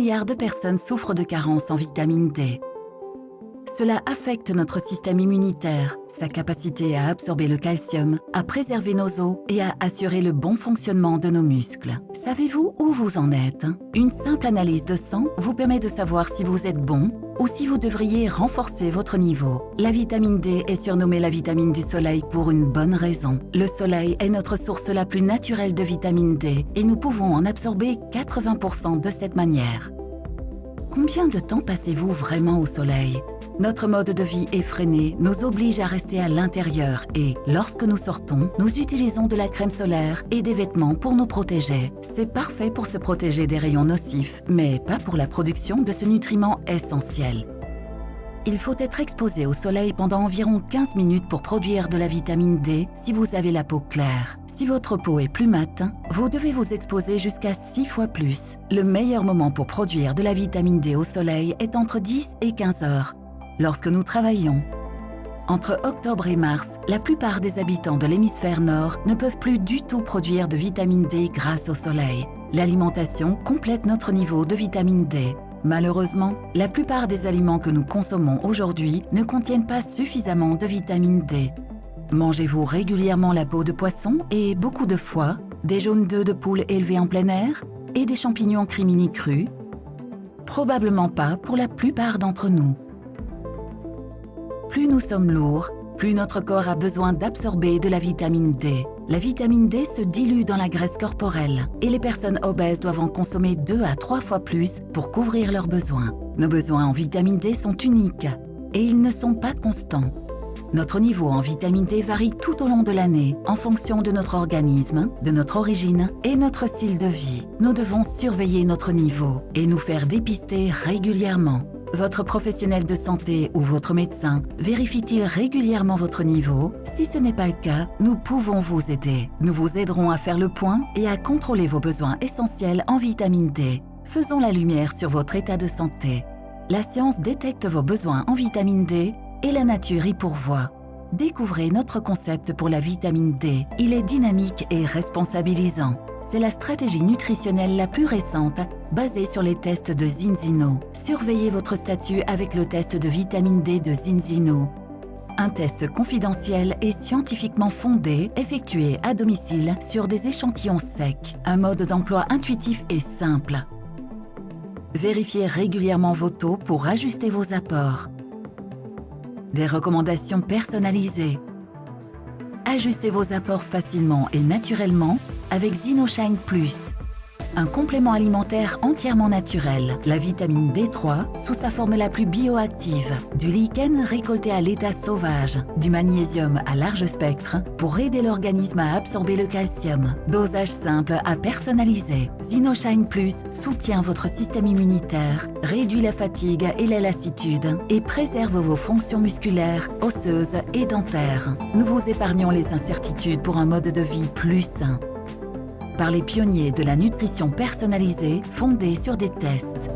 milliards de personnes souffrent de carence en vitamine D. Cela affecte notre système immunitaire, sa capacité à absorber le calcium, à préserver nos os et à assurer le bon fonctionnement de nos muscles. Savez-vous où vous en êtes? Une simple analyse de sang vous permet de savoir si vous êtes bon ou si vous devriez renforcer votre niveau. La vitamine D est surnommée la vitamine du soleil pour une bonne raison. Le soleil est notre source la plus naturelle de vitamine D et nous pouvons en absorber 80% de cette manière. Combien de temps passez-vous vraiment au soleil? Notre mode de vie effréné nous oblige à rester à l'intérieur et, lorsque nous sortons, nous utilisons de la crème solaire et des vêtements pour nous protéger. C'est parfait pour se protéger des rayons nocifs, mais pas pour la production de ce nutriment essentiel. Il faut être exposé au soleil pendant environ 15 minutes pour produire de la vitamine D si vous avez la peau claire. Si votre peau est plus mate, vous devez vous exposer jusqu'à 6 fois plus. Le meilleur moment pour produire de la vitamine D au soleil est entre 10 et 15 heures. Lorsque nous travaillons. Entre octobre et mars, la plupart des habitants de l'hémisphère nord ne peuvent plus du tout produire de vitamine D grâce au soleil. L'alimentation complète notre niveau de vitamine D. Malheureusement, la plupart des aliments que nous consommons aujourd'hui ne contiennent pas suffisamment de vitamine D. Mangez-vous régulièrement la peau de poisson et beaucoup de foie, des jaunes d'œufs de poule élevés en plein air et des champignons crimini crus? Probablement pas pour la plupart d'entre nous. Plus nous sommes lourds, plus notre corps a besoin d'absorber de la vitamine D. La vitamine D se dilue dans la graisse corporelle et les personnes obèses doivent en consommer 2 à 3 fois plus pour couvrir leurs besoins. Nos besoins en vitamine D sont uniques et ils ne sont pas constants. Notre niveau en vitamine D varie tout au long de l'année en fonction de notre organisme, de notre origine et notre style de vie. Nous devons surveiller notre niveau et nous faire dépister régulièrement. Votre professionnel de santé ou votre médecin vérifie-t-il régulièrement votre niveau? Si ce n'est pas le cas, nous pouvons vous aider. Nous vous aiderons à faire le point et à contrôler vos besoins essentiels en vitamine D. Faisons la lumière sur votre état de santé. La science détecte vos besoins en vitamine D et la nature y pourvoit. Découvrez notre concept pour la vitamine D. Il est dynamique et responsabilisant. C'est la stratégie nutritionnelle la plus récente, basée sur les tests de Zinzino. Surveillez votre statut avec le test de vitamine D de Zinzino. Un test confidentiel et scientifiquement fondé, effectué à domicile sur des échantillons secs. Un mode d'emploi intuitif et simple. Vérifiez régulièrement vos taux pour ajuster vos apports. Des recommandations personnalisées. Ajustez vos apports facilement et naturellement avec ZinoShine Plus, un complément alimentaire entièrement naturel, la vitamine D3 sous sa forme la plus bioactive, du lichen récolté à l'état sauvage, du magnésium à large spectre pour aider l'organisme à absorber le calcium. Dosage simple à personnaliser. ZinoShine Plus soutient votre système immunitaire, réduit la fatigue et la lassitude et préserve vos fonctions musculaires, osseuses et dentaires. Nous vous épargnons les incertitudes pour un mode de vie plus sain. Par les pionniers de la nutrition personnalisée fondée sur des tests.